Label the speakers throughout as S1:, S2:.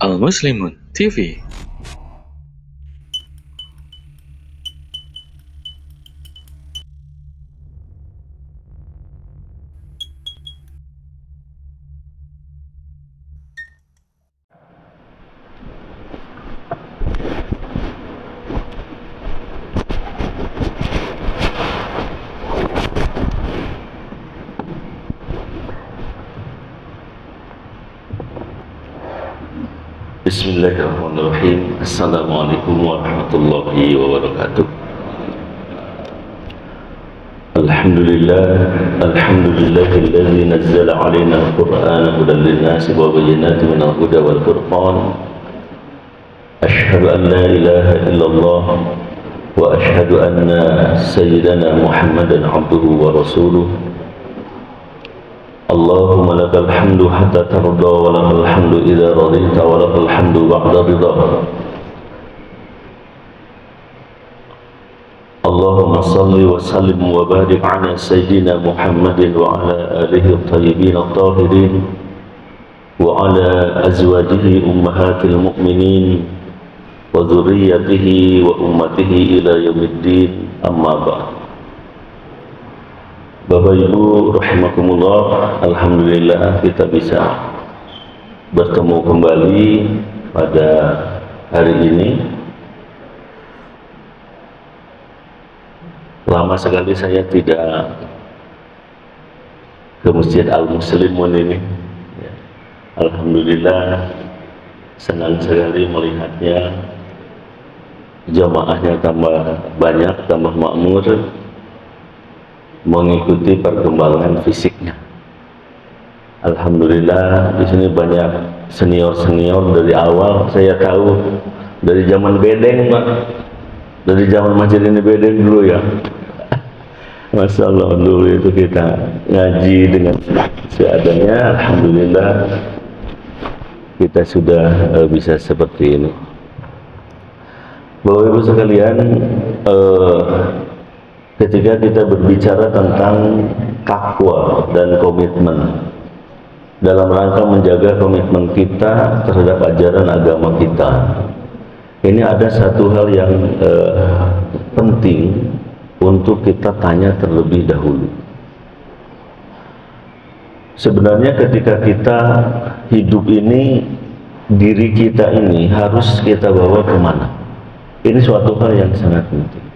S1: Al Muslimun TV.
S2: Bismillahirrahmanirrahim. Assalamualaikum warahmatullahi wabarakatuh. Alhamdulillahilladzi nazzala 'alaina al-Qur'ana hudan lin-nasi wa bayyinatin minal huda wal furqan. Asyhadu an la ilaha illallah wa asyhadu anna sayyidana Muhammadan 'abduhu wa rasuluh. Allahumma lakal hamdu hatta tarda wa lakal hamdu idza radita wa lakal hamdu ba'da ridha. Allahumma salli wa sallim wa barik ala sayyidina Muhammadin wa ala alihi at-tayyibin at-tahirin wa ala azwajihi ummahatil mu'minin wa dhurriyyatihi wa ummatihi ila yaumiddin, amma ba'd. Bapak Ibu rahimakumullah, alhamdulillah kita bisa bertemu kembali pada hari ini. Lama sekali saya tidak ke Masjid Al Muslimun ini. Alhamdulillah senang sekali melihatnya, jamaahnya tambah banyak, tambah makmur, mengikuti perkembangan fisiknya. Alhamdulillah di sini banyak senior-senior dari awal. Saya tahu dari zaman bedeng, Pak. Dari zaman masjid ini bedeng dulu ya. Masya Allah, dulu itu kita ngaji dengan seadanya. Alhamdulillah kita sudah bisa seperti ini. Bapak Ibu sekalian, ketika kita berbicara tentang takwa dan komitmen dalam rangka menjaga komitmen kita terhadap ajaran agama kita, ini ada satu hal yang penting untuk kita tanya terlebih dahulu. Sebenarnya ketika kita hidup ini, diri kita ini harus kita bawa kemana? Ini suatu hal yang sangat penting.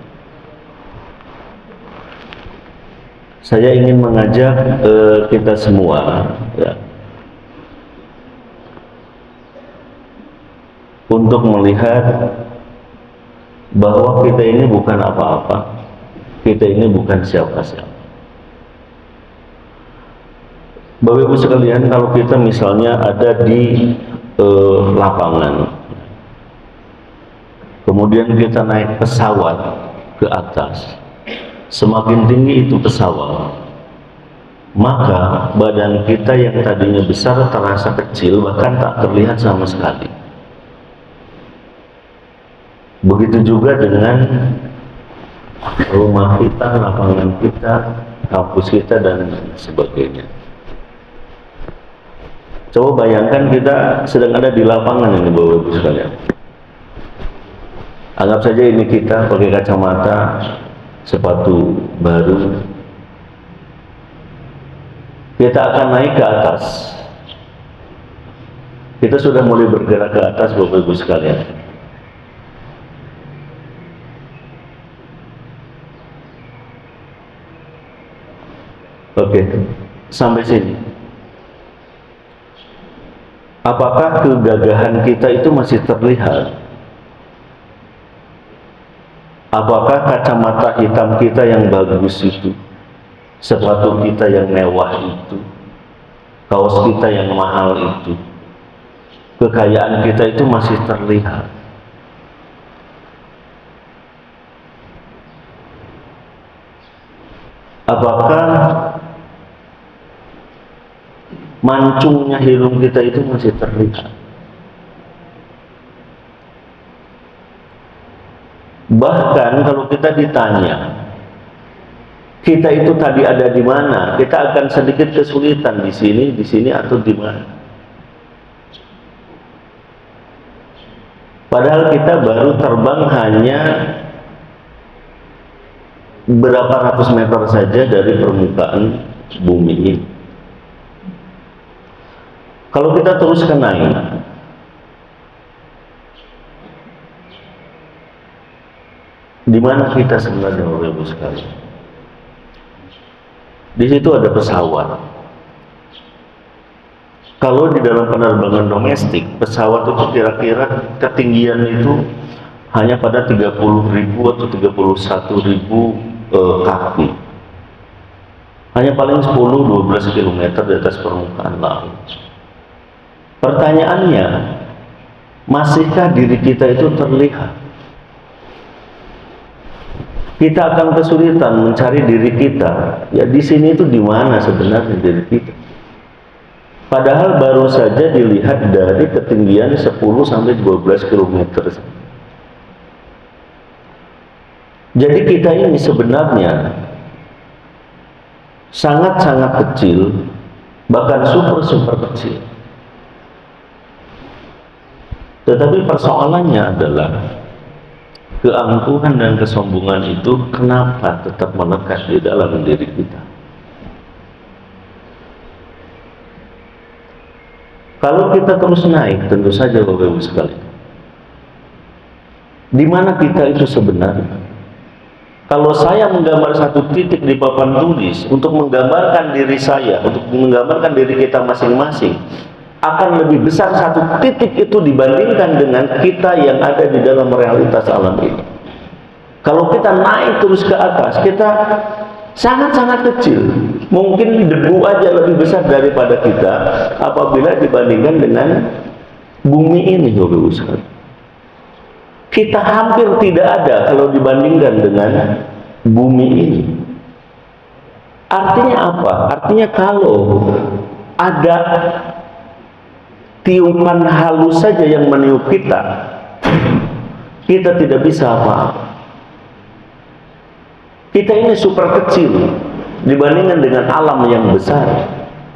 S2: Saya ingin mengajak kita semua ya, untuk melihat bahwa kita ini bukan apa-apa, kita ini bukan siapa-siapa. Bapak Ibu sekalian, kalau kita misalnya ada di lapangan, kemudian kita naik pesawat ke atas, semakin tinggi itu pesawat, maka badan kita yang tadinya besar terasa kecil, bahkan tak terlihat sama sekali. Begitu juga dengan rumah kita, lapangan kita, kampus kita, dan sebagainya. Coba bayangkan kita sedang ada di lapangan ini, Bapak Ibu sekalian. Anggap saja ini kita pakai kacamata, sepatu baru, kita akan naik ke atas. Kita sudah mulai bergerak ke atas, Bapak Ibu sekalian. Oke, sampai sini. Apakah kegagahan kita itu masih terlihat? Apakah kacamata hitam kita yang bagus itu, sepatu kita yang mewah itu, kaos kita yang mahal itu, kekayaan kita itu masih terlihat? Apakah mancungnya hidung kita itu masih terlihat? Bahkan kalau kita ditanya, kita itu tadi ada di mana, kita akan sedikit kesulitan di sini atau di mana. Padahal kita baru terbang hanya berapa ratus meter saja dari permukaan bumi ini. Kalau kita teruskan naik, di mana kita sebenarnya, Bapak Ibu sekalian? Di situ ada pesawat. Kalau di dalam penerbangan domestik, pesawat itu kira-kira ketinggian itu hanya pada 30.000 atau 31.000 kaki. Hanya paling 10-12 km di atas permukaan laut. Pertanyaannya, masihkah diri kita itu terlihat? Kita akan kesulitan mencari diri kita. Ya di sini itu di mana sebenarnya diri kita? Padahal baru saja dilihat dari ketinggian 10-12 km. Jadi kita ini sebenarnya sangat-sangat kecil, bahkan super kecil. Tetapi persoalannya adalah keangkuhan dan kesombongan itu kenapa tetap melekat di dalam diri kita. Kalau kita terus naik, tentu saja Bapak Ibu sekalian, di mana kita itu sebenarnya? Kalau saya menggambar satu titik di papan tulis untuk menggambarkan diri saya, untuk menggambarkan diri kita masing-masing, akan lebih besar satu titik itu dibandingkan dengan kita yang ada di dalam realitas alam ini. Kalau kita naik terus ke atas, kita sangat-sangat kecil. Mungkin debu aja lebih besar daripada kita apabila dibandingkan dengan bumi ini, Bapak Ibu sekalian. Kita hampir tidak ada kalau dibandingkan dengan bumi ini. Artinya apa? Artinya kalau ada tiupan halus saja yang meniup kita, kita tidak bisa apa-apa. Kita ini super kecil dibandingkan dengan alam yang besar.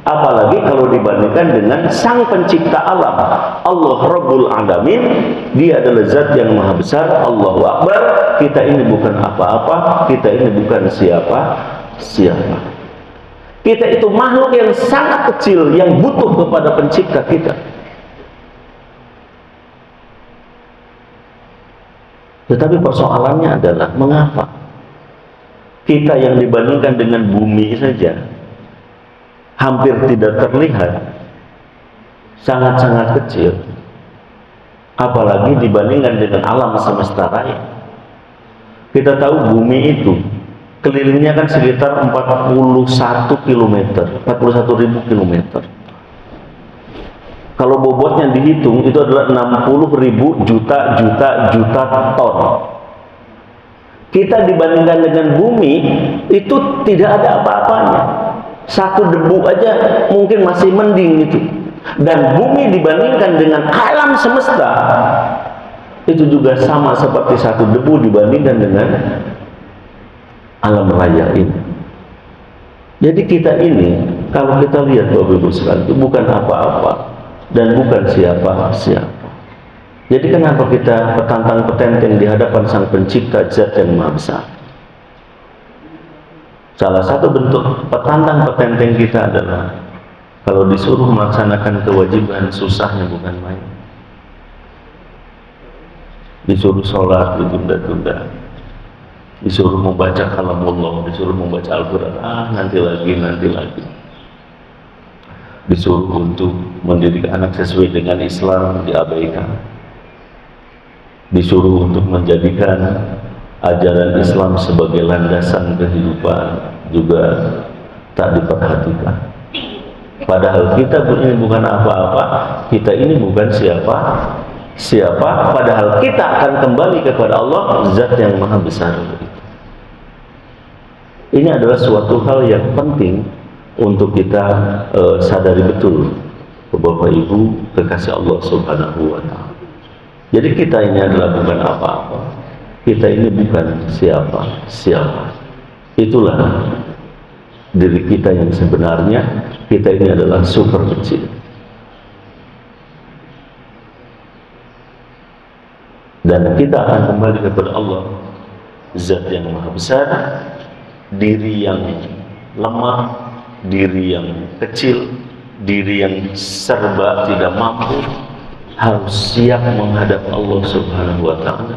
S2: Apalagi kalau dibandingkan dengan sang pencipta alam, Allah Rabbul Alamin. Dia adalah zat yang maha besar. Allahu Akbar. Kita ini bukan apa-apa, kita ini bukan siapa-siapa. Kita itu makhluk yang sangat kecil yang butuh kepada pencipta kita. Tetapi persoalannya adalah mengapa kita yang dibandingkan dengan bumi saja hampir tidak terlihat, sangat-sangat kecil, apalagi dibandingkan dengan alam semesta raya. Kita tahu bumi itu kelilingnya kan sekitar 41 km, 41.000 km. Kalau bobotnya dihitung itu adalah 60.000 juta ton. Kita dibandingkan dengan bumi itu tidak ada apa-apanya. Satu debu aja mungkin masih mending itu. Dan bumi dibandingkan dengan alam semesta itu juga sama seperti satu debu dibandingkan dengan alam raya ini. Jadi kita ini kalau kita lihat Bapak Ibu sekalian itu bukan apa-apa dan bukan siapa-siapa. Jadi kenapa kita petantang-petenteng di hadapan sang pencipta zat yang maha besar? Salah satu bentuk petantang-petenteng kita adalah kalau disuruh melaksanakan kewajiban susahnya bukan main. Disuruh sholat ditunda-tunda, disuruh membaca kalamullah, disuruh membaca Al-Quran, nanti lagi. Disuruh untuk mendidik anak sesuai dengan Islam, diabaikan. Disuruh untuk menjadikan ajaran Islam sebagai landasan kehidupan, juga tak diperhatikan. Padahal kita ini bukan apa-apa, kita ini bukan siapa, padahal kita akan kembali kepada Allah, zat yang maha besar. Ini adalah suatu hal yang penting untuk kita sadari betul, Bapak Ibu kekasih Allah Subhanahu wa Ta'ala. Jadi kita ini adalah bukan apa-apa, kita ini bukan siapa-siapa. Itulah diri kita yang sebenarnya. Kita ini adalah super kecil. dan kita akan kembali kepada Allah, Zat yang Maha Besar. Diri yang lemah, diri yang kecil, diri yang serba tidak mampu harus siap menghadap Allah Subhanahu wa Ta'ala,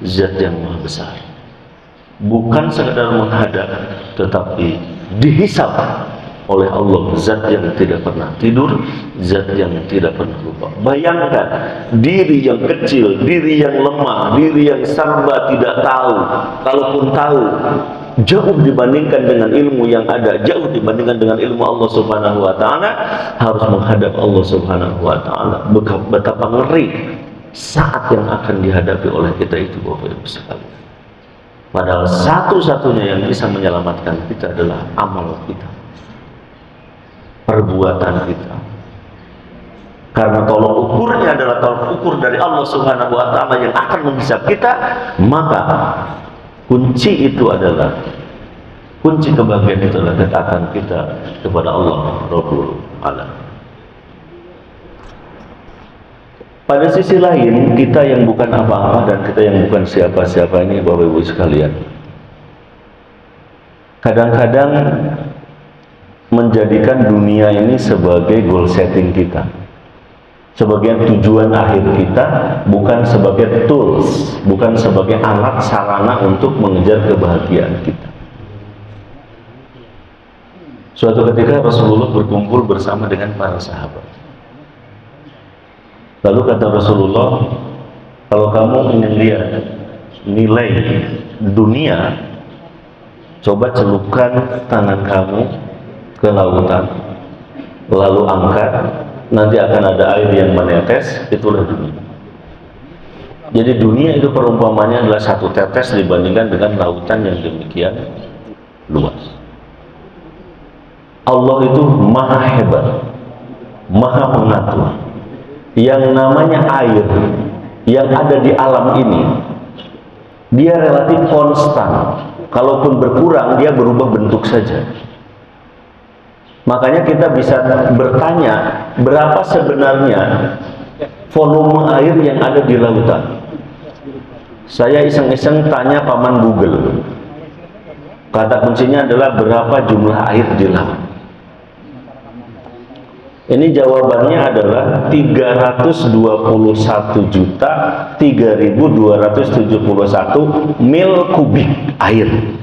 S2: Zat yang Maha Besar. Bukan sekedar menghadap, tetapi dihisab oleh Allah, Zat yang tidak pernah tidur, Zat yang tidak pernah lupa. Bayangkan diri yang kecil, diri yang lemah, diri yang serba tidak tahu, kalaupun tahu jauh dibandingkan dengan ilmu yang ada, jauh dibandingkan dengan ilmu Allah Subhanahu wa Ta'ala, harus menghadap Allah Subhanahu wa Ta'ala. Betapa ngeri saat yang akan dihadapi oleh kita itu, Bapak Ibu sekalian. Padahal satu-satunya yang bisa menyelamatkan kita adalah amal kita, perbuatan kita. Karena tolok ukurnya adalah tolok ukur dari Allah Subhanahu wa Ta'ala yang akan menghisab kita, maka kunci itu adalah, kunci kebahagiaan itu adalah ketaatan kita kepada Allah Rabbul Alamin. Pada sisi lain, kita yang bukan apa-apa dan kita yang bukan siapa-siapa ini, Bapak Ibu sekalian, kadang-kadang menjadikan dunia ini sebagai goal setting kita, sebagai tujuan akhir kita, bukan sebagai tools, bukan sebagai alat sarana untuk mengejar kebahagiaan kita. Suatu ketika Rasulullah berkumpul bersama dengan para sahabat. Lalu kata Rasulullah, kalau kamu ingin lihat nilai dunia, coba celupkan tangan kamu ke lautan, lalu angkat, nanti akan ada air yang menetes, itulah dunia. Jadi dunia itu perumpamannya adalah satu tetes dibandingkan dengan lautan yang demikian luas. Allah itu maha hebat, maha pengatur. Yang namanya air yang ada di alam ini, dia relatif konstan. Kalaupun berkurang, dia berubah bentuk saja. Makanya kita bisa bertanya, berapa sebenarnya volume air yang ada di lautan? Saya iseng-iseng tanya paman Google. Kata kuncinya adalah berapa jumlah air di laut. Ini jawabannya adalah 321.3271 mil kubik air.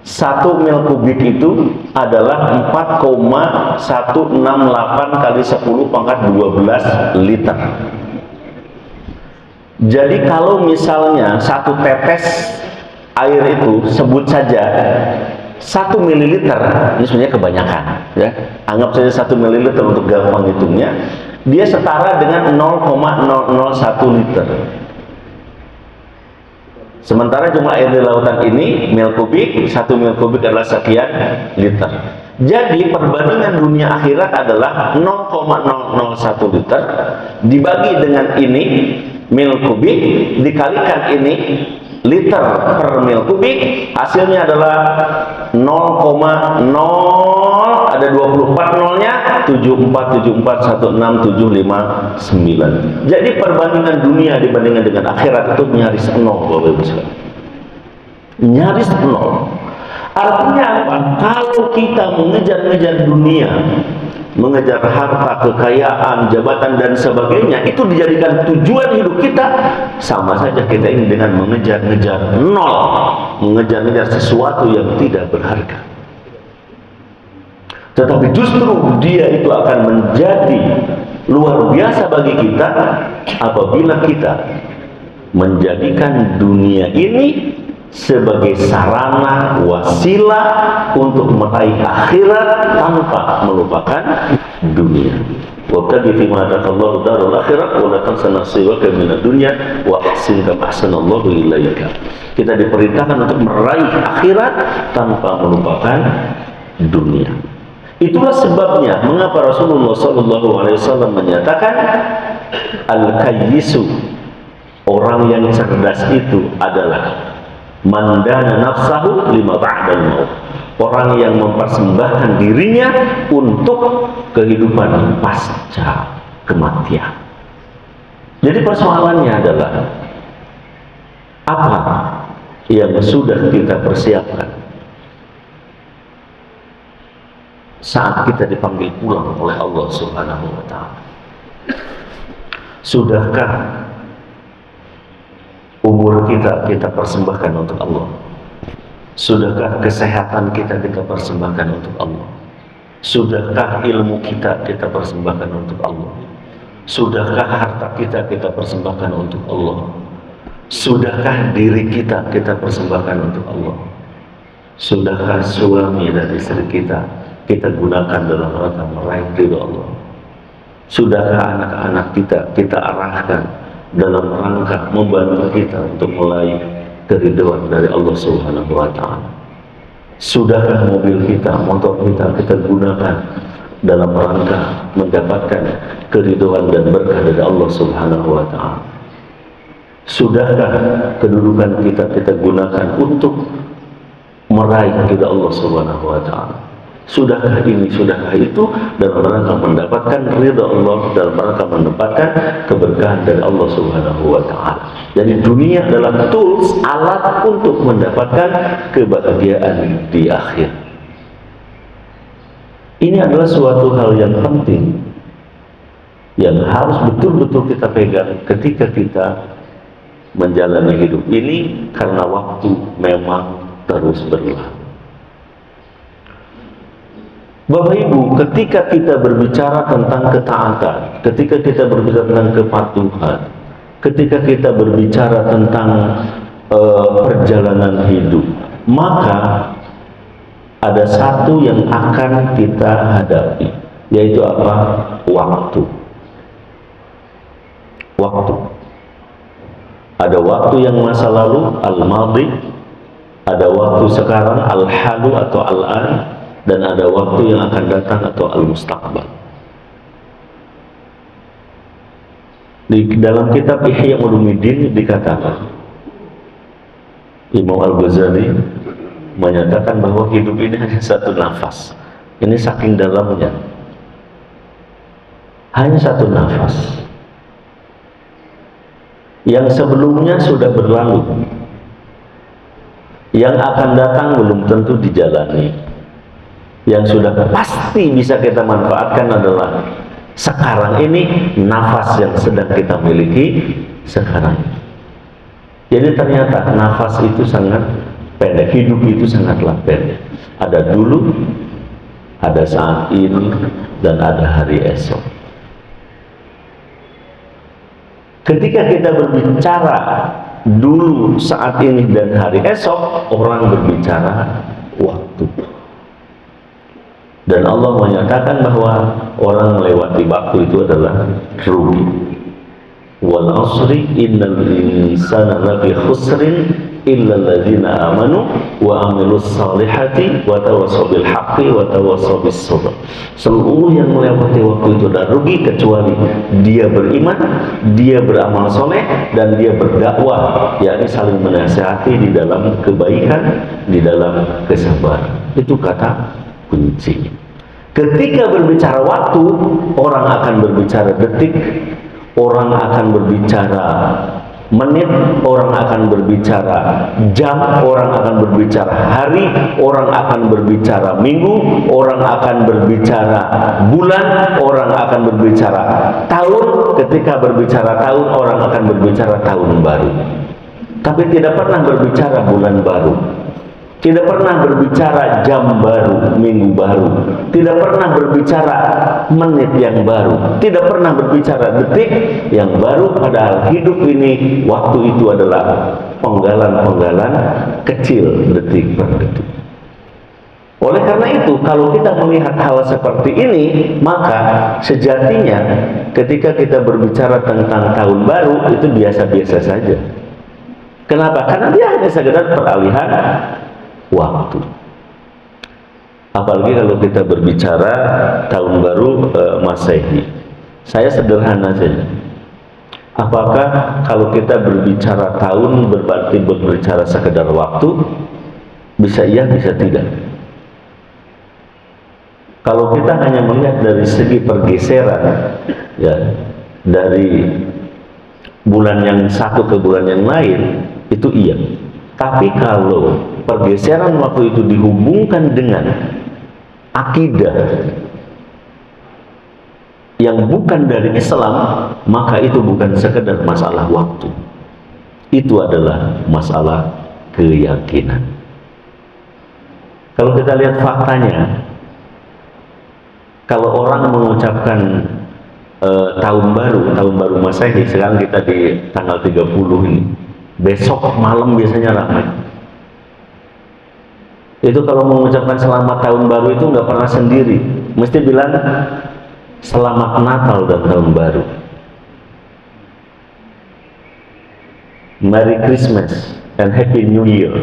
S2: 1 mil kubik itu adalah 4,168 kali 10 pangkat 12 liter. Jadi kalau misalnya satu tetes air itu, sebut saja 1 mililiter, ini sebenarnya kebanyakan ya. Anggap saja 1 mililiter untuk gampang hitungnya, dia setara dengan 0,001 liter. Sementara jumlah air di lautan ini mil kubik, 1 mil kubik adalah sekian liter. Jadi perbandingan dunia akhirat adalah 0,001 liter dibagi dengan ini mil kubik dikalikan ini liter per mil kubik, hasilnya adalah 0,0, ada 24 nolnya, 74741679. Jadi perbandingan dunia dibandingkan dengan akhirat itu nyaris nol, Bapak Ibu sekalian. Nyaris nol. Artinya apa? Kalau kita mengejar-ngejar dunia, mengejar harta, kekayaan, jabatan dan sebagainya, itu dijadikan tujuan hidup kita, sama saja kita ini dengan mengejar-ngejar nol, mengejar-ngejar sesuatu yang tidak berharga. Tetapi justru dia itu akan menjadi luar biasa bagi kita apabila kita menjadikan dunia ini sebagai sarana wasilah untuk meraih akhirat tanpa melupakan dunia. Wabtaghi fima ataakallahu darul akhirat wa la tansa nasibaka minad dunya wa ahsin kama ahsanallahu ilaika. Kita diperintahkan untuk meraih akhirat tanpa melupakan dunia. Itulah sebabnya mengapa Rasulullah SAW menyatakan al-kayyisu, orang yang cerdas itu adalah mandana nafsahu lima ba'dal maut, orang yang mempersembahkan dirinya untuk kehidupan pasca kematian. Jadi persoalannya adalah Apa yang sudah kita persiapkan saat kita dipanggil pulang oleh Allah Subhanahu wa Ta'ala? Sudahkah umur kita persembahkan untuk Allah? Sudahkah kesehatan kita persembahkan untuk Allah? Sudahkah ilmu kita persembahkan untuk Allah? Sudahkah harta kita persembahkan untuk Allah? Sudahkah diri kita persembahkan untuk Allah? Sudahkah suami dan istri kita gunakan dalam rangka meraih ridho Allah? Sudahkah anak-anak kita arahkan dalam rangka membantu kita untuk meraih keridhaan dari Allah Subhanahu wa Ta'ala? Sudahkah mobil kita, motor kita gunakan dalam rangka mendapatkan keridhaan dan berkah dari Allah Subhanahu wa Ta'ala? Sudahkah kedudukan kita gunakan untuk meraih ridha Allah Subhanahu wa Ta'ala? Sudahkah ini, sudahkah itu dalam rangka mendapatkan ridha Allah, dalam rangka mendapatkan keberkahan dari Allah Subhanahu wa Ta'ala? Jadi dunia adalah tools, alat untuk mendapatkan kebahagiaan di akhir. Ini adalah suatu hal yang penting yang harus betul-betul kita pegang ketika kita menjalani hidup ini, karena waktu memang terus berlalu. Bapak Ibu, ketika kita berbicara tentang ketaatan, ketika kita berbicara tentang kepatuhan, ketika kita berbicara tentang perjalanan hidup, maka ada satu yang akan kita hadapi, yaitu apa? Waktu. Ada waktu yang masa lalu, al-madhi, ada waktu sekarang, al-halu atau al-an, dan ada waktu yang akan datang atau al-mustaqbal. Di dalam kitab Ihya Ulumuddin dikatakan, Imam Al-Ghazali menyatakan bahwa hidup ini hanya satu nafas. Ini saking dalamnya. Hanya satu nafas. Yang sebelumnya sudah berlalu, yang akan datang belum tentu dijalani. Yang sudah pasti bisa kita manfaatkan adalah sekarang ini, nafas yang sedang kita miliki sekarang. Jadi ternyata nafas itu sangat pendek, hidup itu sangatlah pendek. Ada dulu, ada saat ini, dan ada hari esok. Ketika kita berbicara dulu, saat ini, dan hari esok, orang berbicara waktu. Dan Allah menyatakan bahwa orang melewati waktu itu adalah rugi. Wal asri innal insana lafi khusrin illa alladzina amanu wa amilus salihati wa tawassaw bil haqqi wa tawassaw bis sabr. Seluruh yang melewati waktu itu adalah rugi kecuali dia beriman, dia beramal soleh, dan dia berdakwah, yakni saling menasihati di dalam kebaikan, di dalam kesabaran. Itu kata kunci. Ketika berbicara waktu, orang akan berbicara detik, orang akan berbicara menit, orang akan berbicara jam, orang akan berbicara hari, orang akan berbicara minggu, orang akan berbicara bulan, orang akan berbicara tahun. Ketika berbicara tahun, orang akan berbicara tahun baru, tapi tidak pernah berbicara bulan baru, tidak pernah berbicara jam baru, minggu baru, tidak pernah berbicara menit yang baru, tidak pernah berbicara detik yang baru. Padahal hidup ini, waktu itu adalah penggalan-penggalan kecil, detik per detik. Oleh karena itu, kalau kita melihat hal seperti ini, maka sejatinya ketika kita berbicara tentang tahun baru, itu biasa-biasa saja. Kenapa? Karena dia hanya sekedar peralihan waktu. Apalagi kalau kita berbicara tahun baru Masehi. Saya sederhana saja. Apakah kalau kita berbicara tahun berarti berbicara sekedar waktu? Bisa iya, bisa tidak. Kalau kita hanya melihat dari segi pergeseran, ya, dari bulan yang satu ke bulan yang lain, itu iya. Tapi kalau pergeseran waktu itu dihubungkan dengan akidah yang bukan dari Islam, maka itu bukan sekedar masalah waktu. Itu adalah masalah keyakinan. Kalau kita lihat faktanya, kalau orang mengucapkan tahun baru Masehi, sekarang kita di tanggal 30 ini, besok malam biasanya ramai. Itu kalau mengucapkan selamat tahun baru itu nggak pernah sendiri, mesti bilang selamat Natal dan tahun baru, Merry Christmas and Happy New Year.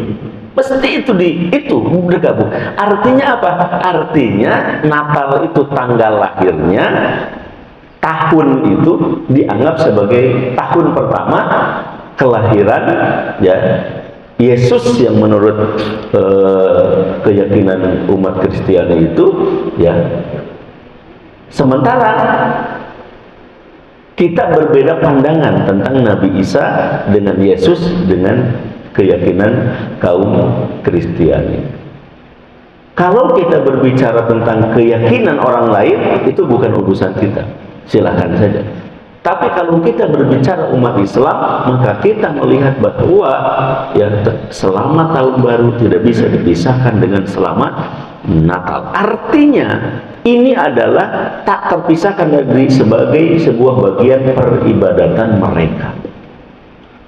S2: Mesti itu bergabung. Artinya apa? Artinya Natal itu tanggal lahirnya, tahun itu dianggap sebagai tahun pertama kelahiran ya Yesus, yang menurut keyakinan umat Kristiani itu ya. Sementara kita berbeda pandangan tentang Nabi Isa dengan Yesus dengan keyakinan kaum Kristiani. Kalau kita berbicara tentang keyakinan orang lain, itu bukan urusan kita, silakan saja. Tapi kalau kita berbicara umat Islam, maka kita melihat bahwa ya selamat tahun baru tidak bisa dipisahkan dengan selamat Natal. Artinya ini adalah tak terpisahkan dari sebagai sebuah bagian peribadatan mereka.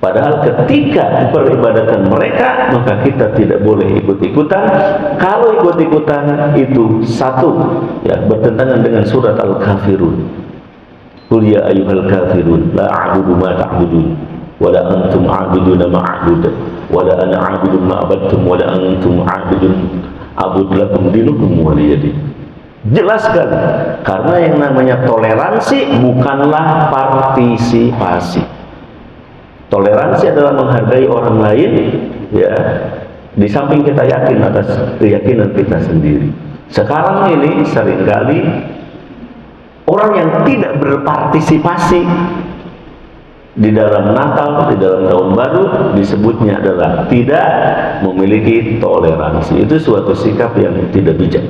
S2: Padahal ketika peribadatan mereka, maka kita tidak boleh ikut-ikutan. Kalau ikut-ikutan itu satu ya bertentangan dengan surat Al-Kafirun. Qul ya ayyuhal kafirun la a'budu ma ta'budun wa la antum 'abiduna ma a'budu wa la ana 'abidu ma 'abadtum wa la antum 'abidun a'budu lakum dinukum waliyadin. Jelaskan, karena yang namanya toleransi bukanlah partisipasi. Toleransi adalah menghargai orang lain ya, di samping kita yakin atas keyakinan kita sendiri. Sekarang ini seringkali orang yang tidak berpartisipasi di dalam Natal, di dalam Tahun Baru, disebutnya adalah tidak memiliki toleransi. Itu suatu sikap yang tidak bijak,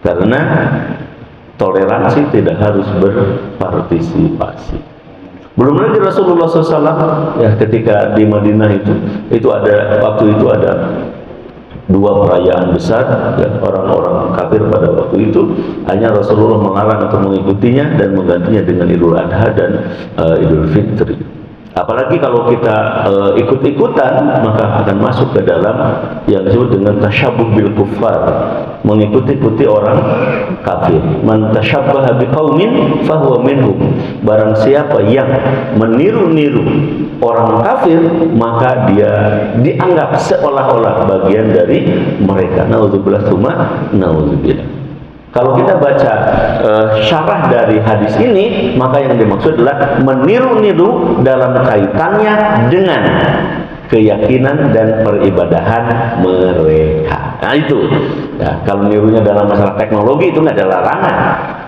S2: karena toleransi tidak harus berpartisipasi. Belum lagi Rasulullah SAW ya, ketika di Madinah itu ada, waktu itu ada dua perayaan besar ya, orang-orang kafir pada waktu itu, hanya Rasulullah melarang untuk mengikutinya dan menggantinya dengan Idul Adha dan Idul Fitri. Apalagi kalau kita ikut-ikutan, maka akan masuk ke dalam yang disebut dengan tasyabuh bil kuffar, mengikuti orang kafir. Man tasyabbaha biqaumin fahuwa minhum. Barang siapa yang meniru-niru orang kafir, maka dia dianggap seolah-olah bagian dari mereka. Nauzubillah tsumma nauzubillah. Kalau kita baca syarah dari hadis ini, maka yang dimaksud adalah meniru-niru dalam kaitannya dengan keyakinan dan peribadahan mereka. Nah itu, ya, kalau nirunya dalam masalah teknologi itu nggak ada larangan.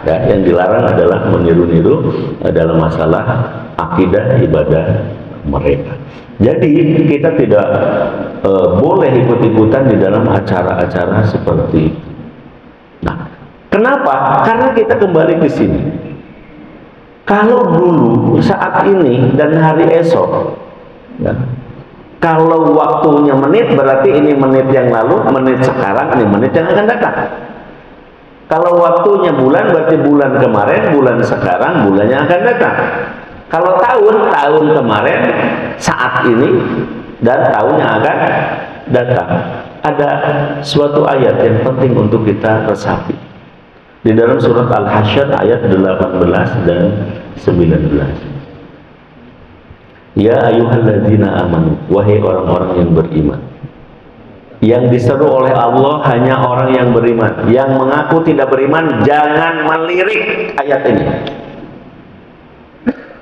S2: Ya, yang dilarang adalah meniru-niru dalam masalah akidah ibadah mereka. Jadi kita tidak boleh ikut-ikutan di dalam acara-acara seperti itu. Nah, kenapa? Karena kita kembali ke sini. Kalau dulu, saat ini, dan hari esok, ya, kalau waktunya menit, berarti ini menit yang lalu, menit sekarang, ini menit yang akan datang. Kalau waktunya bulan, berarti bulan kemarin, bulan sekarang, bulan yang akan datang. Kalau tahun, tahun kemarin, saat ini, dan tahun yang akan datang. Ada suatu ayat yang penting untuk kita resapi di dalam surat Al-Hasyr ayat 18 dan 19. Ya ayyuhalladzina amanu, wahai orang-orang yang beriman. Yang diseru oleh Allah hanya orang yang beriman. Yang mengaku tidak beriman jangan melirik ayat ini.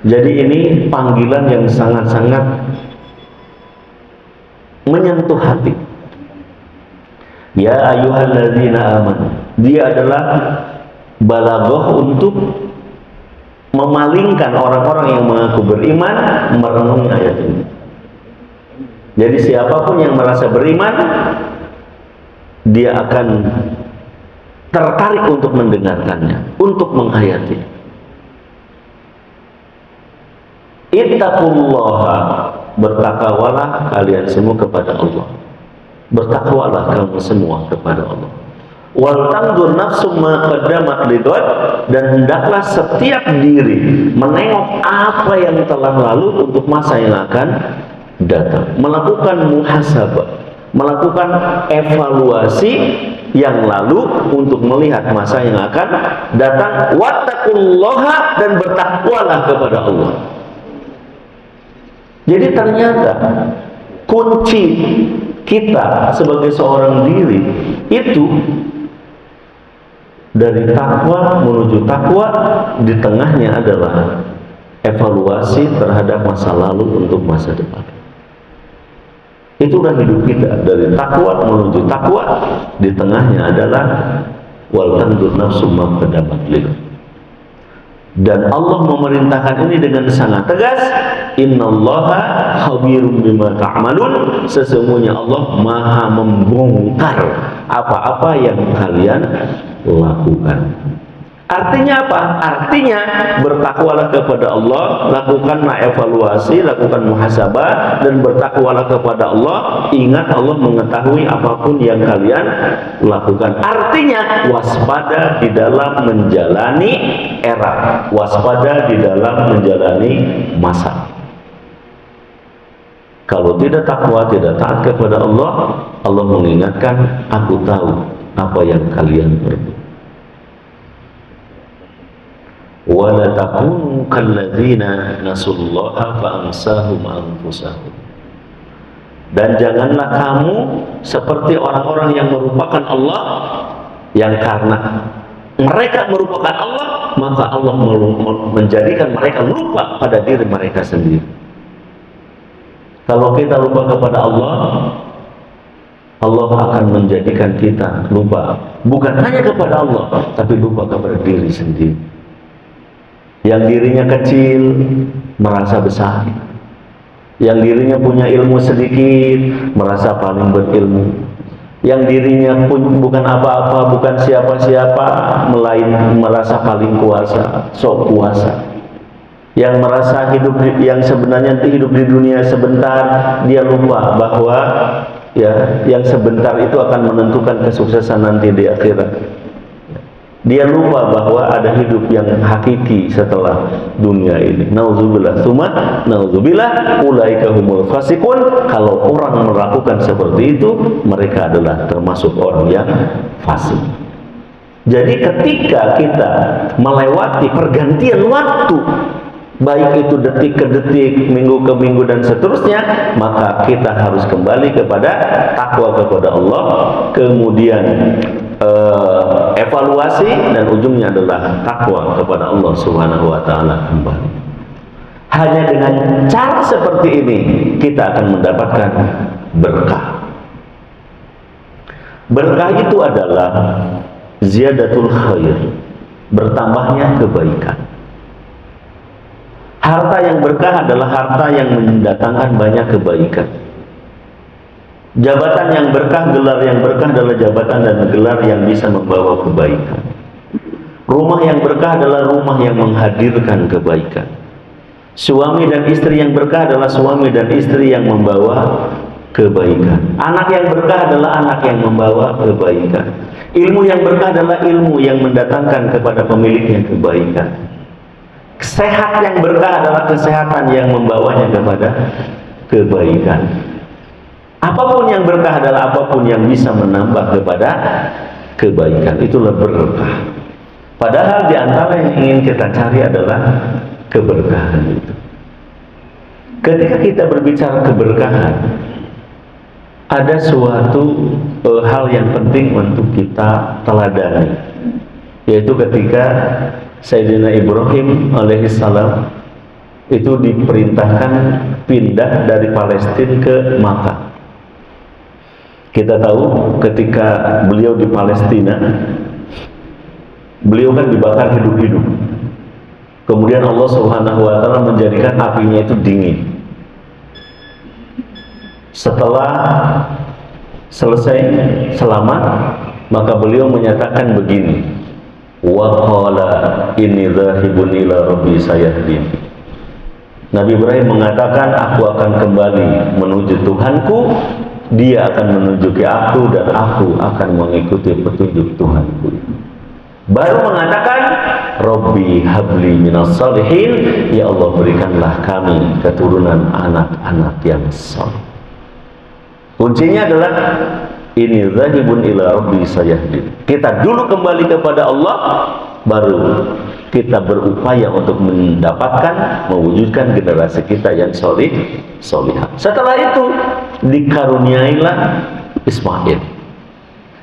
S2: Jadi ini panggilan yang sangat-sangat menyentuh hati. Ya ayyuhalladzina amanu, dia adalah balaghah untuk memalingkan orang-orang yang mengaku beriman merenungi ayat ini. Jadi siapapun yang merasa beriman, dia akan tertarik untuk mendengarkannya, untuk menghayati. Ittaqullaha, bertakwalah kalian semua kepada Allah. Bertakwalah kamu semua kepada Allah. Wal tanzur nafsum ma qaddamat lighad, dan hendaklah setiap diri menengok apa yang telah lalu untuk masa yang akan datang. Melakukan muhasabah, melakukan evaluasi yang lalu untuk melihat masa yang akan datang. Wattaqullaha, dan bertakwalah kepada Allah. Jadi ternyata kunci kita sebagai seorang diri itu dari takwa menuju takwa, di tengahnya adalah evaluasi terhadap masa lalu untuk masa depan. Itulah hidup kita, dari takwa menuju takwa, di tengahnya adalah wal tanzur nafsum ma qaddamat lighad. Dan Allah memerintahkan ini dengan sangat tegas, innallaha khabirum bima ta'malun, sesungguhnya Allah maha membongkar apa-apa yang kalian lakukan. Artinya apa? Artinya bertakwalah kepada Allah, lakukanlah evaluasi, lakukan muhasabah, dan bertakwalah kepada Allah. Ingat, Allah mengetahui apapun yang kalian lakukan. Artinya waspada di dalam menjalani era, waspada di dalam menjalani masa. Kalau tidak takwa, tidak taat kepada Allah, Allah mengingatkan, aku tahu apa yang kalian perbuat. Wala takunu kalladzina nasullaha fa'ansahum anfusahum. Dan janganlah kamu seperti orang-orang yang merupakan Allah, yang karena mereka merupakan Allah, maka Allah menjadikan mereka lupa pada diri mereka sendiri. Kalau kita lupa kepada Allah, Allah akan menjadikan kita lupa, bukan hanya kepada Allah, tapi lupa kepada diri sendiri. Yang dirinya kecil merasa besar, yang dirinya punya ilmu sedikit merasa paling berilmu, yang dirinya pun bukan apa-apa, bukan siapa-siapa, melainkan merasa paling kuasa, sok kuasa. Yang merasa hidup, yang sebenarnya hidup di dunia sebentar, dia lupa bahwa ya, yang sebentar itu akan menentukan kesuksesan nanti di akhirat. Dia lupa bahwa ada hidup yang hakiki setelah dunia ini. Nauzubillah, tsumma nauzubillah, ulaika humul fasiqun. Kalau orang melakukan seperti itu, mereka adalah termasuk orang yang fasik. Jadi ketika kita melewati pergantian waktu, baik itu detik ke detik, minggu ke minggu, dan seterusnya, maka kita harus kembali kepada takwa kepada Allah, kemudian evaluasi, dan ujungnya adalah takwa kepada Allah Subhanahu wa Ta'ala kembali. Hanya dengan cara seperti ini kita akan mendapatkan berkah. Berkah itu adalah ziyadatul khair, bertambahnya kebaikan. Harta yang berkah adalah harta yang mendatangkan banyak kebaikan. Jabatan yang berkah, gelar yang berkah adalah jabatan dan gelar yang bisa membawa kebaikan. Rumah yang berkah adalah rumah yang menghadirkan kebaikan. Suami dan istri yang berkah adalah suami dan istri yang membawa kebaikan. Anak yang berkah adalah anak yang membawa kebaikan. Ilmu yang berkah adalah ilmu yang mendatangkan kepada pemiliknya kebaikan. Sehat yang berkah adalah kesehatan yang membawanya kepada kebaikan. Apapun yang berkah adalah apapun yang bisa menambah kepada kebaikan. Itulah berkah. Padahal di antara yang ingin kita cari adalah keberkahan itu. Ketika kita berbicara keberkahan, ada suatu hal yang penting untuk kita teladani, yaitu ketika Sayyidina Ibrahim alaihissalam itu diperintahkan pindah dari Palestina ke Makkah. Kita tahu ketika beliau di Palestina, beliau kan dibakar hidup-hidup. Kemudian Allah Subhanahu wa Ta'ala menjadikan apinya itu dingin. Setelah selesai selamat, maka beliau menyatakan begini, wa qala inni dzahibun ila rabbi sayahdin. Nabi Ibrahim mengatakan, aku akan kembali menuju Tuhanku, dia akan menunjuki aku dan aku akan mengikuti petunjuk Tuhanku. Baru mengatakan, Rabbi habli minas salihin, ya Allah berikanlah kami keturunan anak-anak yang saleh. Kuncinya adalah ini dzahibun ila rabbi sayahdin. Kita dulu kembali kepada Allah, baru kita berupaya untuk mendapatkan, mewujudkan generasi kita yang solihah. Setelah itu dikaruniailah Ismail.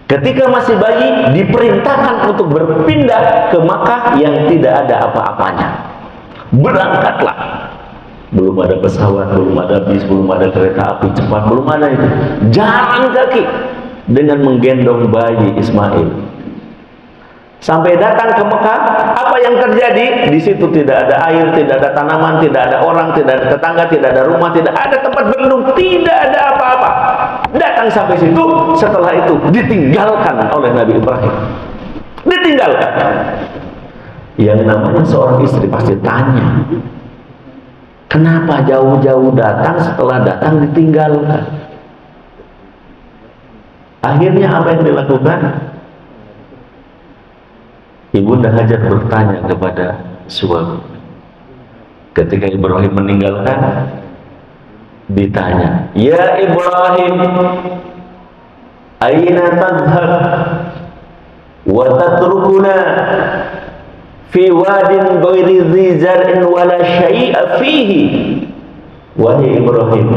S2: Ketika masih bayi diperintahkan untuk berpindah ke Makkah yang tidak ada apa-apanya. Berangkatlah. Belum ada pesawat, belum ada bis, belum ada kereta api cepat, belum ada itu. Jalan kaki dengan menggendong bayi Ismail. Sampai datang ke Mekah, apa yang terjadi? Di situ tidak ada air, tidak ada tanaman, tidak ada orang, tidak ada tetangga, tidak ada rumah, tidak ada tempat berlindung, tidak ada apa-apa. Datang sampai situ, setelah itu ditinggalkan oleh Nabi Ibrahim. Ditinggalkan. Yang namanya seorang istri pasti tanya, kenapa jauh-jauh datang, setelah datang ditinggalkan? Akhirnya apa yang dilakukan? Ibunda Hajar bertanya kepada suami. Ketika Ibrahim meninggalkan, ditanya, ya Ibrahim, aina tadhhab wa tatrukuna fi wadin ghairi dzi zar'in wala syai'a fihi. Wahai Ibrahim,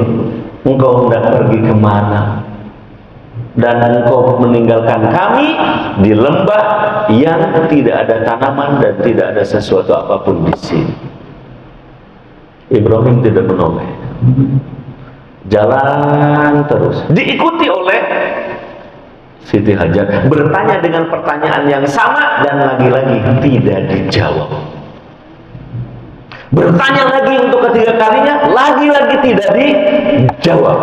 S2: engkau hendak pergi kemana? Dan engkau meninggalkan kami di lembah yang tidak ada tanaman dan tidak ada sesuatu apapun di sini. Ibrahim tidak menoleh, jalan terus, diikuti oleh Siti Hajar, bertanya dengan pertanyaan yang sama dan lagi-lagi tidak dijawab. Bertanya lagi untuk ketiga kalinya, lagi-lagi tidak dijawab.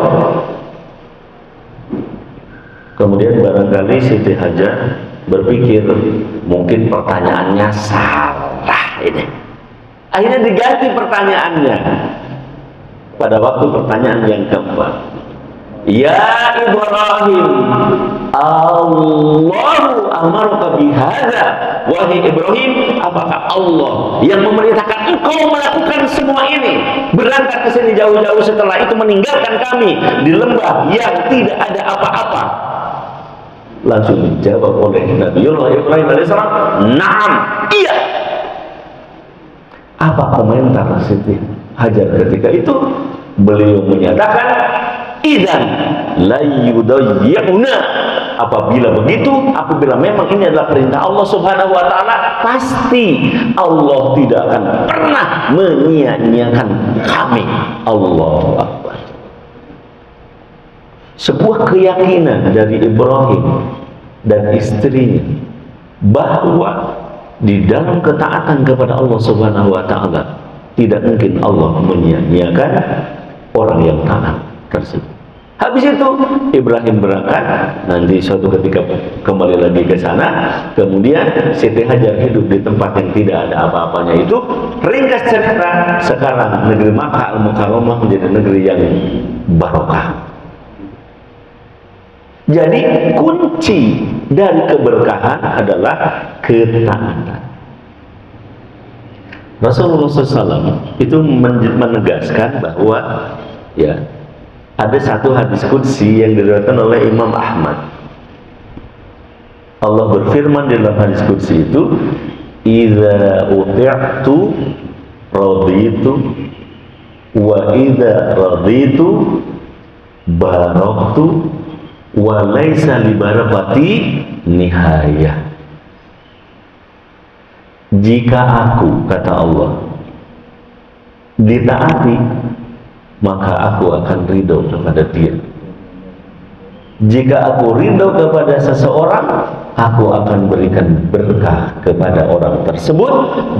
S2: Kemudian barangkali Siti Hajar berpikir, mungkin pertanyaannya salah ini. Akhirnya diganti pertanyaannya. Pada waktu pertanyaan yang keempat, ya Ibrahim, Allahu amaruka bihadza. Wahai Ibrahim, apakah Allah yang memerintahkan engkau melakukan semua ini? Berangkat ke sini jauh-jauh, setelah itu meninggalkan kami di lembah yang tidak ada apa-apa. Langsung dijawab oleh Nabiullah Ibrahim alaihissalam, "Na'am, iya." Apa komentar Siti Hajar ketika itu? Beliau menyatakan, "Idzan la yudayyuna." Apabila begitu, apabila memang ini adalah perintah Allah Subhanahu wa taala, pasti Allah tidak akan pernah menyia-nyiakan kami. Allahu Akbar. Sebuah keyakinan dari Ibrahim dan istrinya bahwa di dalam ketaatan kepada Allah Subhanahu wa taala tidak mungkin Allah menyia-nyiakan orang yang taat tersebut. Habis itu Ibrahim berangkat, nanti suatu ketika kembali lagi ke sana. Kemudian Siti Hajar hidup di tempat yang tidak ada apa-apanya itu. Ringkas cerita, sekarang negeri Makkah Al-Mukarramah menjadi negeri yang barokah. Jadi kunci dari keberkahan adalah ketaatan. Rasulullah SAW itu menegaskan bahwa ya, ada satu hadis qudsi yang diriwayatkan oleh Imam Ahmad. Allah berfirman di dalam hadis qudsi itu, "Idza uti'tu raditu wa idza raditu baraktu wa laisa li barakati nihayah." Jika aku, kata Allah, ditaati, maka aku akan ridho kepada dia. Jika aku ridho kepada seseorang, aku akan berikan berkah kepada orang tersebut,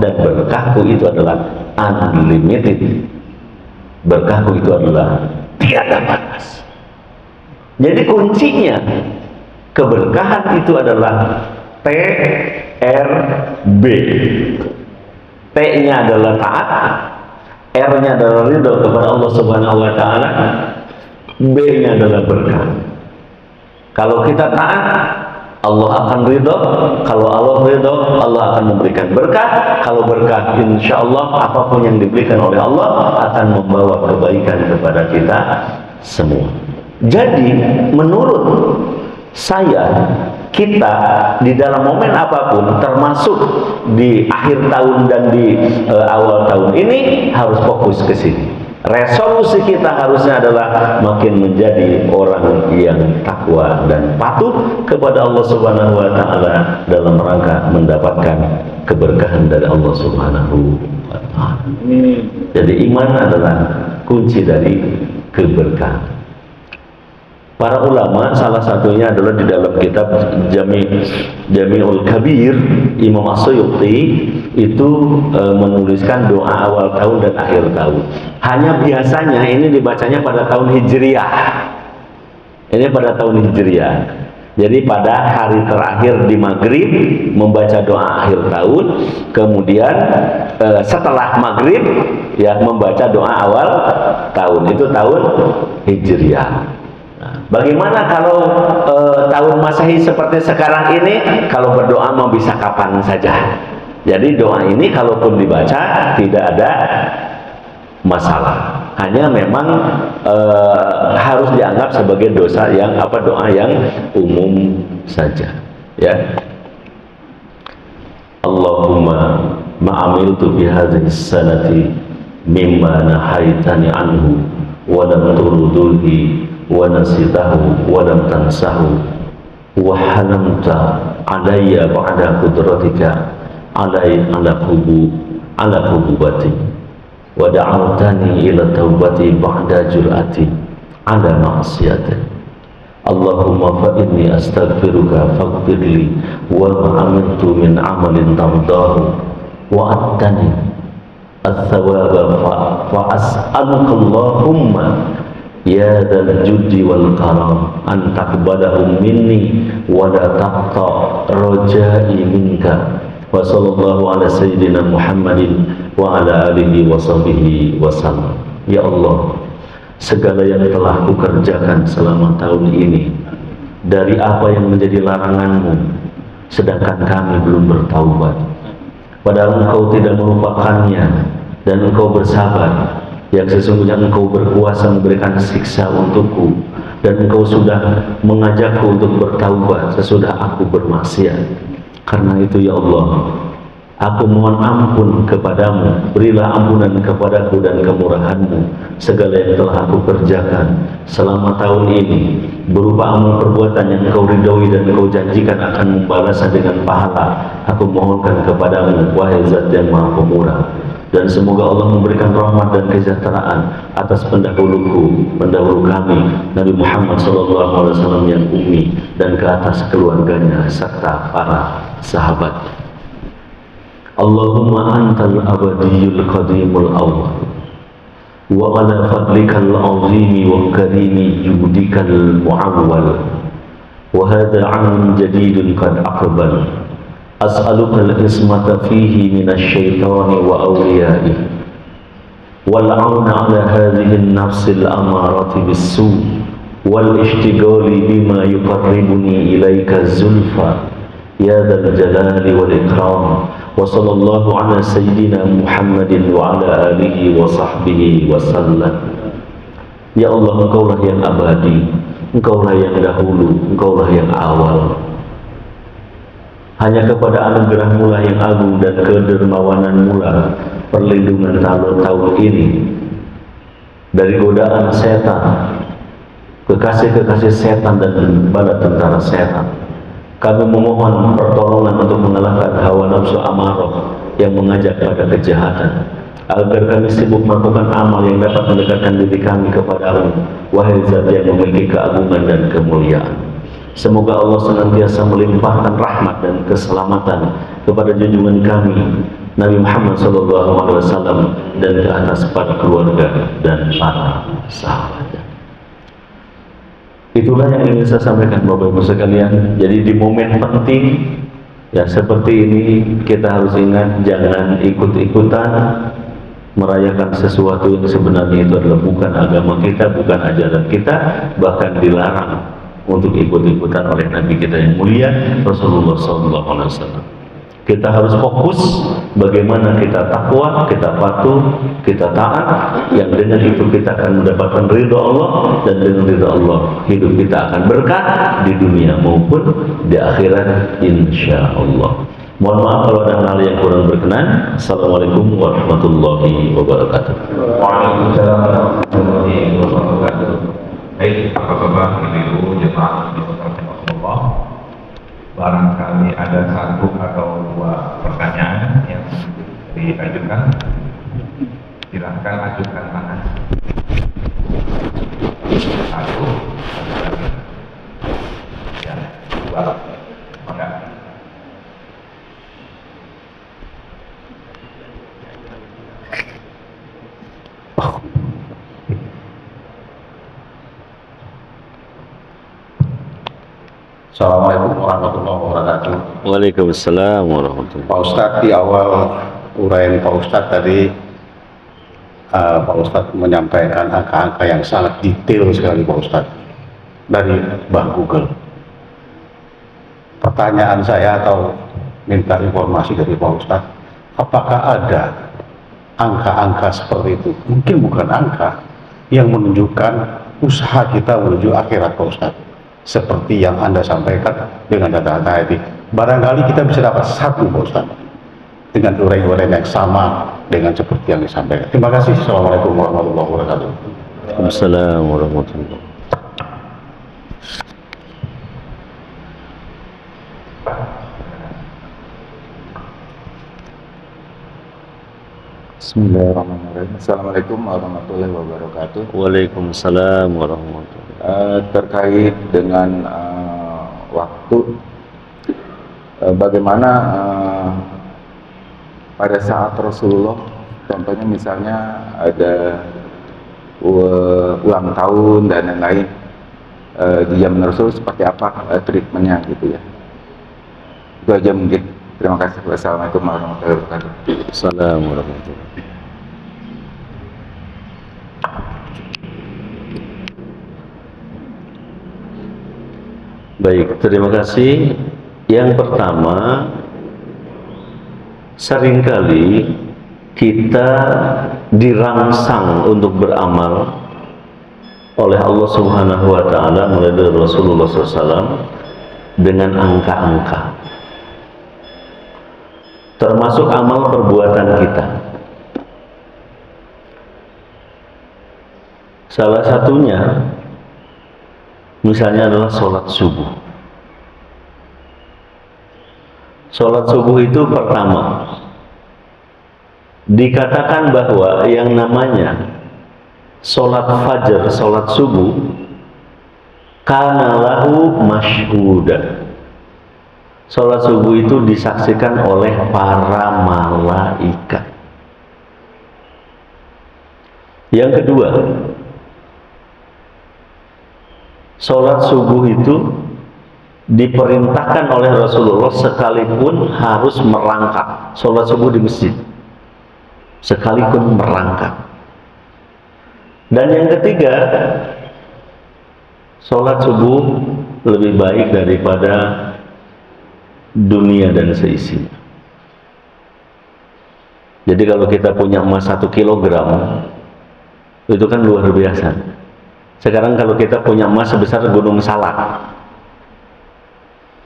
S2: dan berkahku itu adalah unlimited. Berkahku itu adalah tiada batas. Jadi kuncinya keberkahan itu adalah TRB. T-nya adalah taat, R-nya adalah ridho kepada Allah Subhanahu wa taala, B-nya adalah berkah. Kalau kita taat, Allah akan ridho. Kalau Allah ridho, Allah akan memberikan berkah. Kalau berkah, insya Allah apapun yang diberikan oleh Allah akan membawa kebaikan kepada kita semua. Jadi menurut saya, kita di dalam momen apapun, termasuk di akhir tahun dan di awal tahun ini, harus fokus ke sini. Resolusi kita harusnya adalah makin menjadi orang yang takwa dan patuh kepada Allah Subhanahu wa taala dalam rangka mendapatkan keberkahan dari Allah Subhanahu wa taala. Jadi iman adalah kunci dari keberkahan. Para ulama salah satunya adalah di dalam kitab Jami'ul Kabir, Imam As-Suyuti itu menuliskan doa awal tahun dan akhir tahun. Hanya biasanya ini dibacanya pada tahun Hijriah. Ini pada tahun Hijriah. Jadi pada hari terakhir di Maghrib membaca doa akhir tahun, kemudian setelah Maghrib ya membaca doa awal tahun. Itu tahun Hijriah. Bagaimana kalau tahun Masehi seperti sekarang ini? Kalau berdoa mau bisa kapan saja. Jadi doa ini kalaupun dibaca tidak ada masalah. Hanya memang harus dianggap sebagai dosa yang doa yang umum saja. Ya. Allahumma ma'amiltu bihadhihi sanati mimma nahaitani anhu wa lam turduhi wa nasitahu wa lam tansahu wa halamta alayya ba'da qudratika ala kububati wa da'awtani ila taubati ba'da jur'ati ala ma'asiyati. Allahumma fa inni astaghfiruka faghfirli wa ma'amiltu min amalin tamdahu wa attani al-thawaba fa as'aluka Allahumma ya dzal juddi wal karam an taqbalahum minni wa la taqta rajai minka. Wa sallallahu ala sayyidina Muhammadin wa ala alihi wa sahbihi wasallam. Ya Allah, segala yang telah kukerjakan selama tahun ini dari apa yang menjadi laranganmu, sedangkan kami belum bertaubat, padahal Engkau tidak melupakannya dan Engkau bersabar, yang sesungguhnya Engkau berkuasa memberikan siksa untukku, dan Engkau sudah mengajakku untuk bertaubat sesudah aku bermaksiat. Karena itu ya Allah, aku mohon ampun kepadamu, berilah ampunan kepadaku dan kemurahanmu segala yang telah aku kerjakan selama tahun ini berupa amal perbuatan yang Engkau ridhoi dan Engkau janjikan akan membalasnya dengan pahala. Aku mohonkan kepadamu, wahai Zat yang Maha Pemurah, dan semoga Allah memberikan rahmat dan kesejahteraan atas pendahulu kami Nabi Muhammad SAW yang ummi, dan ke atas keluarganya serta para sahabat. Allahumma antal abadiyul qadimul awwal wa ala fadlikal azimi wa karimi judikal mu'awwal wa hadha 'amun jadidun qad aqbal. As'aluka al-ismata fihi minasyaitani wa awliyaihi wal 'auna 'ala hadhihi an-nafs al-amarati bis-su' wal ishtighali bima yuqarribuni ilaika zulfa ya dzal jalali wal ikram. Wa sallallahu ala sayyidina Muhammadin wa ala alihi wa sahbihi wa sallam. Ya Allah, Engkaulah yang abadi, Engkaulah yang dahulu, Engkaulah yang awal. Hanya kepada anugerah-Mu lah yang agung dan kedermawanan-Mu lah perlindungan tahun ini dari godaan setan, kekasih-kekasih setan dan bala tentara setan. Kami memohon pertolongan untuk mengalahkan hawa nafsu amarah yang mengajak pada kejahatan, agar kami sibuk melakukan amal yang dapat mendekatkan diri kami kepadamu, wahai Zat yang memiliki keagungan dan kemuliaan. Semoga Allah senantiasa melimpahkan rahmat dan keselamatan kepada junjungan kami Nabi Muhammad SAW dan ke atas para keluarga dan para sahabat. Itulah yang ingin saya sampaikan Bapak Ibu sekalian. Jadi di momen penting ya seperti ini kita harus ingat, jangan ikut-ikutan merayakan sesuatu yang sebenarnya itu adalah bukan agama kita, bukan ajaran kita, bahkan dilarang untuk ikut-ikutan oleh Nabi kita yang mulia Rasulullah SAW. Kita harus fokus bagaimana kita takwa, kita patuh, kita taat, yang dengan itu kita akan mendapatkan ridha Allah, dan dengan ridha Allah hidup kita akan berkah di dunia maupun di akhirat insyaallah. Mohon maaf kalau ada hal yang kurang berkenan. Assalamualaikum warahmatullahi wabarakatuh.
S1: Waalaikumsalam warahmatullahi wabarakatuh. Baik, Bapak-bapak, Ibu-ibu, jemaah Rasulullah, barangkali ada satu atau dua pertanyaan yang diajukan. Silakan ajukan tangan. Satu, ya, dua, enggak.
S3: Assalamualaikum warahmatullahi wabarakatuh.
S2: Waalaikumsalam warahmatullahi
S3: Pak Ustadz, di awal uraian Pak Ustadz tadi, Pak Ustadz menyampaikan angka-angka yang sangat detail sekali Pak Ustadz dari Mbah Google. Pertanyaan saya atau minta informasi dari Pak Ustadz, apakah ada angka-angka seperti itu? Mungkin bukan angka yang menunjukkan usaha kita menuju akhirat Pak Ustadz, seperti yang Anda sampaikan dengan data-data ini. Barangkali kita bisa dapat satu Pak Ustadz dengan uraian-uraian yang sama dengan seperti yang disampaikan. Terima kasih. Assalamualaikum warahmatullahi wabarakatuh.
S2: Waalaikumsalam warahmatullahi wabarakatuh.
S4: Bismillahirrahmanirrahim. Assalamualaikum warahmatullahi wabarakatuh.
S2: Waalaikumsalam warahmatullahi wabarakatuh.
S4: Terkait dengan waktu, bagaimana pada saat Rasulullah, contohnya misalnya ada ulang tahun dan lain-lain, di zaman Rasul seperti apa treatmentnya gitu ya. Itu aja mungkin. Terima kasih. Wassalamualaikum warahmatullahi wabarakatuh.
S2: Assalamualaikum warahmatullahi wabarakatuh. Baik, terima kasih. Yang pertama, seringkali kita dirangsang untuk beramal oleh Allah Subhanahu wa Ta'ala melalui Rasulullah SAW dengan angka-angka, termasuk amal perbuatan kita. Salah satunya misalnya adalah sholat subuh. Sholat subuh itu pertama dikatakan bahwa yang namanya sholat fajar, sholat subuh, kana lahu masyhuda. Sholat subuh itu disaksikan oleh para malaikat. Yang kedua, sholat subuh itu diperintahkan oleh Rasulullah sekalipun harus merangkak. Sholat subuh di masjid sekalipun merangkak. Dan yang ketiga, sholat subuh lebih baik daripada dunia dan seisinya. Jadi kalau kita punya emas 1 kilogram, itu kan luar biasa. Sekarang kalau kita punya emas sebesar Gunung Salak,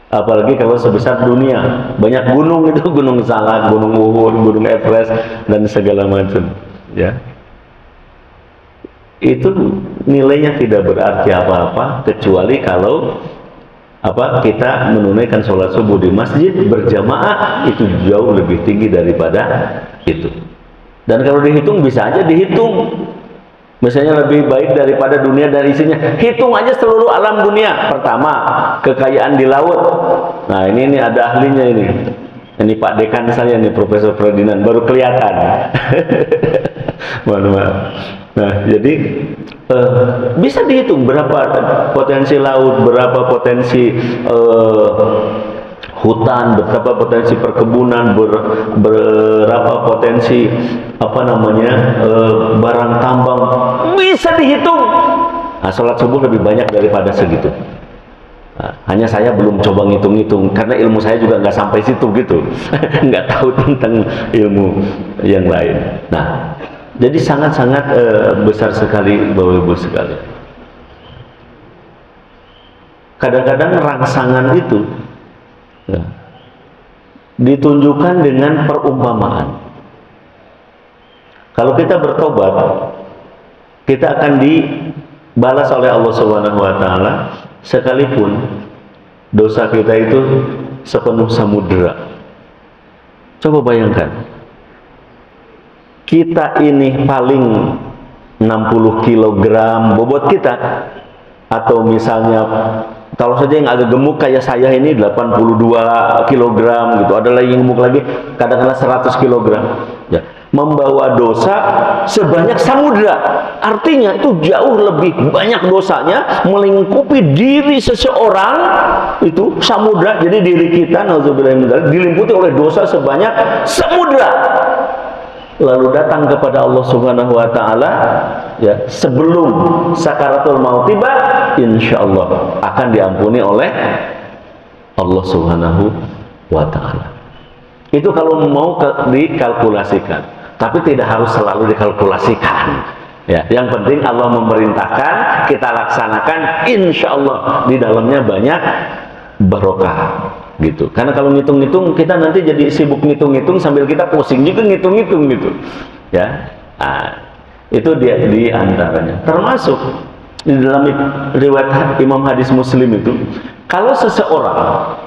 S2: apalagi kalau sebesar dunia, banyak gunung itu, Gunung Salak, Gunung Uhud, Gunung Everest, dan segala macam, ya. Itu nilainya tidak berarti apa-apa kecuali kalau kita menunaikan sholat subuh di masjid berjamaah, itu jauh lebih tinggi daripada itu. Dan kalau dihitung bisa aja dihitung, misalnya lebih baik daripada dunia dan isinya. Hitung aja seluruh alam dunia. Pertama, kekayaan di laut. Nah ini ada ahlinya ini, Ini Pak Dekan saya nih, Profesor Ferdinand, baru kelihatan. Mohon maaf. Nah, jadi bisa dihitung berapa potensi laut, berapa potensi hutan, berapa potensi perkebunan, berapa potensi barang tambang, bisa dihitung. Nah, sholat subuh lebih banyak daripada segitu. Nah, hanya saya belum coba ngitung-ngitung karena ilmu saya juga nggak sampai situ gitu, nggak tahu tentang ilmu yang lain. Nah, jadi sangat-sangat besar sekali Bapak Ibu sekalian. Kadang-kadang rangsangan itu ditunjukkan dengan perumpamaan. Kalau kita bertobat, kita akan dibalas oleh Allah Subhanahu wa taala sekalipun dosa kita itu sepenuh samudera. Coba bayangkan, kita ini paling 60 kg bobot kita, atau misalnya kalau saja yang agak gemuk kayak saya ini 82 kg gitu, ada lagi yang gemuk lagi kadang-kadang 100 kg ya, membawa dosa sebanyak samudra. Artinya itu jauh lebih banyak dosanya, melingkupi diri seseorang itu samudra. Jadi diri kita dilimputi oleh dosa sebanyak samudra. Lalu datang kepada Allah Subhanahu wa taala ya, sebelum sakaratul maut tiba, insya Allah akan diampuni oleh Allah Subhanahu wa taala. Itu kalau mau dikalkulasikan, tapi tidak harus selalu dikalkulasikan. Ya, yang penting Allah memerintahkan, kita laksanakan, insya Allah di dalamnya banyak barokah gitu. Karena kalau ngitung-ngitung kita nanti jadi sibuk ngitung-ngitung sambil kita pusing juga ngitung-ngitung gitu ya. Nah, itu dia di antaranya. Termasuk di dalam riwayat Imam Hadis Muslim itu, kalau seseorang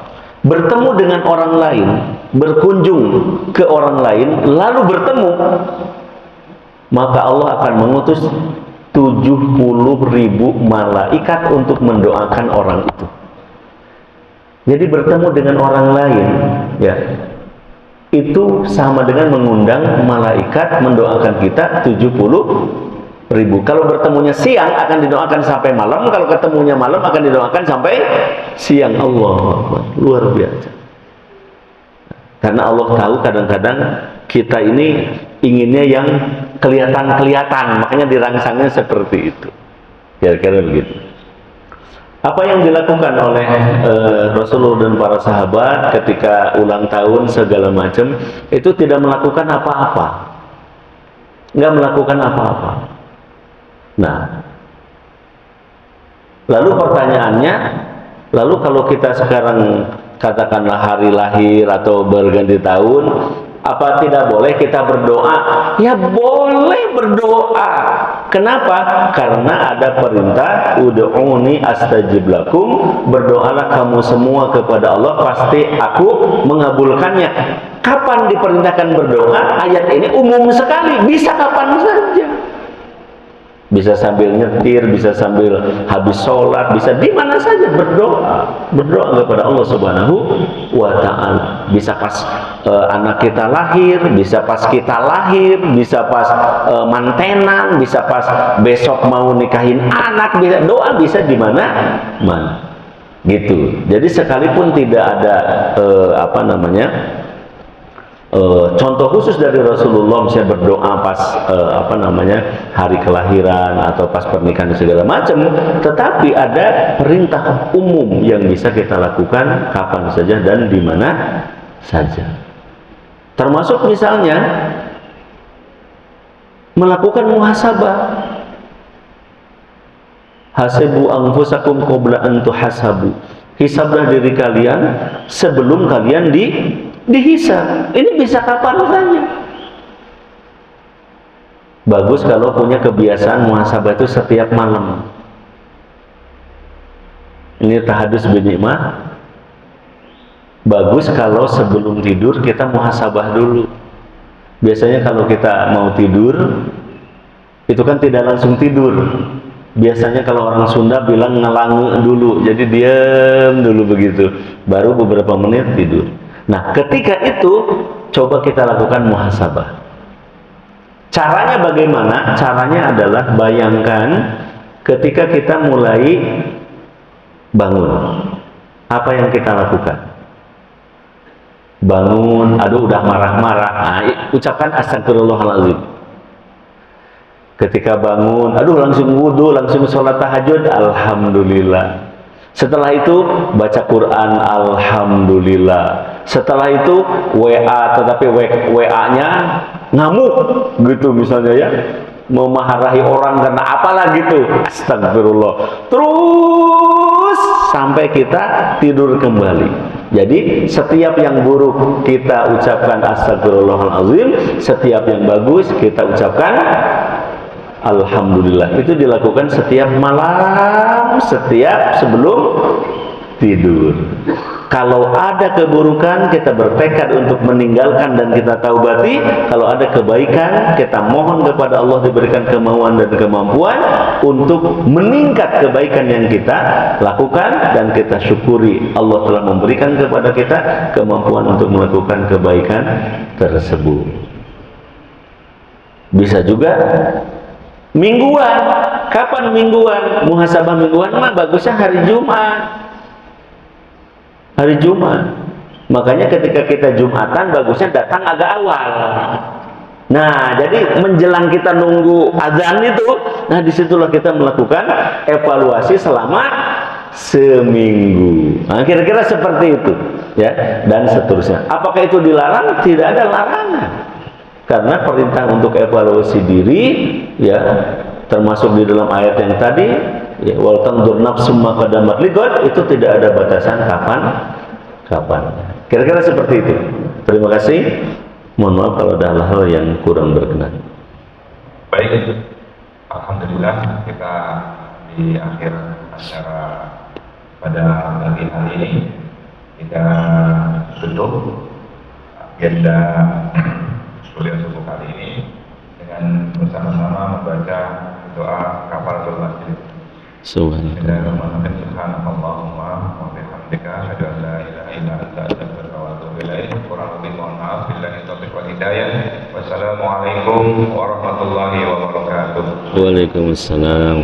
S2: bertemu dengan orang lain, berkunjung ke orang lain lalu bertemu, maka Allah akan mengutus 70.000 malaikat untuk mendoakan orang itu. Jadi bertemu dengan orang lain ya, itu sama dengan mengundang malaikat mendoakan kita 70.000. Kalau bertemunya siang akan didoakan sampai malam, kalau ketemunya malam akan didoakan sampai siang. Allah luar biasa. Karena Allah tahu kadang-kadang kita ini inginnya yang kelihatan-kelihatan, makanya dirangsangnya seperti itu. Kira-kira begitu. Apa yang dilakukan oleh Rasulullah dan para sahabat ketika ulang tahun segala macam, itu tidak melakukan apa-apa, nggak melakukan apa-apa. Nah, lalu pertanyaannya, lalu kalau kita sekarang katakanlah hari lahir atau berganti tahun, apa tidak boleh kita berdoa? Ya boleh berdoa. Kenapa? Karena ada perintah ud'uni astajib lakum, berdoalah kamu semua kepada Allah, pasti aku mengabulkannya. Kapan diperintahkan berdoa? Ayat ini umum sekali, bisa kapan saja. Bisa sambil nyetir, bisa sambil habis sholat, bisa di mana saja berdoa. Berdoa kepada Allah Subhanahu wa ta'ala. Bisa pas anak kita lahir, bisa pas kita lahir, bisa pas mantenan, bisa pas besok mau nikahin anak, bisa doa, bisa di mana-mana. Gitu. Jadi sekalipun tidak ada contoh khusus dari Rasulullah, misalnya berdoa pas hari kelahiran atau pas pernikahan segala macam, tetapi ada perintah umum yang bisa kita lakukan kapan saja dan di mana saja. Termasuk misalnya melakukan muhasabah. Hasibu anfusakum qabla an tuhasabu. Hisablah diri kalian sebelum kalian dihisab. Ini bisa kapan saja. Bagus kalau punya kebiasaan muhasabah itu setiap malam. Ini tahadus binikmah. Bagus kalau sebelum tidur kita muhasabah dulu. Biasanya kalau kita mau tidur itu kan tidak langsung tidur. Biasanya kalau orang Sunda bilang ngelangu dulu, jadi diam dulu begitu, baru beberapa menit tidur. Nah, ketika itu coba kita lakukan muhasabah. Caranya bagaimana? Caranya adalah bayangkan ketika kita mulai bangun, apa yang kita lakukan? Bangun, aduh udah marah-marah, nah, ucapkan astagfirullahaladzim. Ketika bangun, aduh langsung wudhu, langsung sholat tahajud, alhamdulillah. Setelah itu baca Quran, alhamdulillah. Setelah itu WA, tetapi WA-nya ngamuk gitu misalnya ya, memarahi orang karena apalah gitu, astagfirullah. Terus sampai kita tidur kembali. Jadi setiap yang buruk kita ucapkan astagfirullahaladzim, setiap yang bagus kita ucapkan alhamdulillah. Itu dilakukan setiap malam, setiap sebelum tidur. Kalau ada keburukan, kita bertekad untuk meninggalkan dan kita taubati. Kalau ada kebaikan, kita mohon kepada Allah diberikan kemauan dan kemampuan untuk meningkat kebaikan yang kita lakukan, dan kita syukuri Allah telah memberikan kepada kita kemampuan untuk melakukan kebaikan tersebut. Bisa juga mingguan. Kapan mingguan? Muhasabah mingguan mah bagusnya hari Jumat. Hari Jumat. Makanya ketika kita Jumatan bagusnya datang agak awal. Nah, jadi menjelang kita nunggu azan itu, nah disitulah kita melakukan evaluasi selama seminggu. Nah, kira-kira seperti itu, ya, dan seterusnya. Apakah itu dilarang? Tidak ada larangan. Karena perintah untuk evaluasi diri, ya, termasuk di dalam ayat yang tadi, ya, wal tanzur nafsum ma qaddamat lighad, itu tidak ada batasan kapan. Kira-kira seperti itu. Terima kasih. Mohon maaf kalau ada hal-hal yang kurang berkenan.
S1: Baik, alhamdulillah kita di akhir acara pada pagi hari ini kita tutup agenda kuliah subuh kali ini dengan bersama-sama membaca doa kafaratul masjid. Bismillahirrahmanirrahim. Subhanallahumma wa bihamdika asyhadu an la ilaha illa anta astaghfiruka wa atubu ilaik. Kurang lebih mohon maaf, billahi taufiq wal hidayah. Wassalamualaikum warahmatullahi wabarakatuh.
S2: Waalaikumsalam.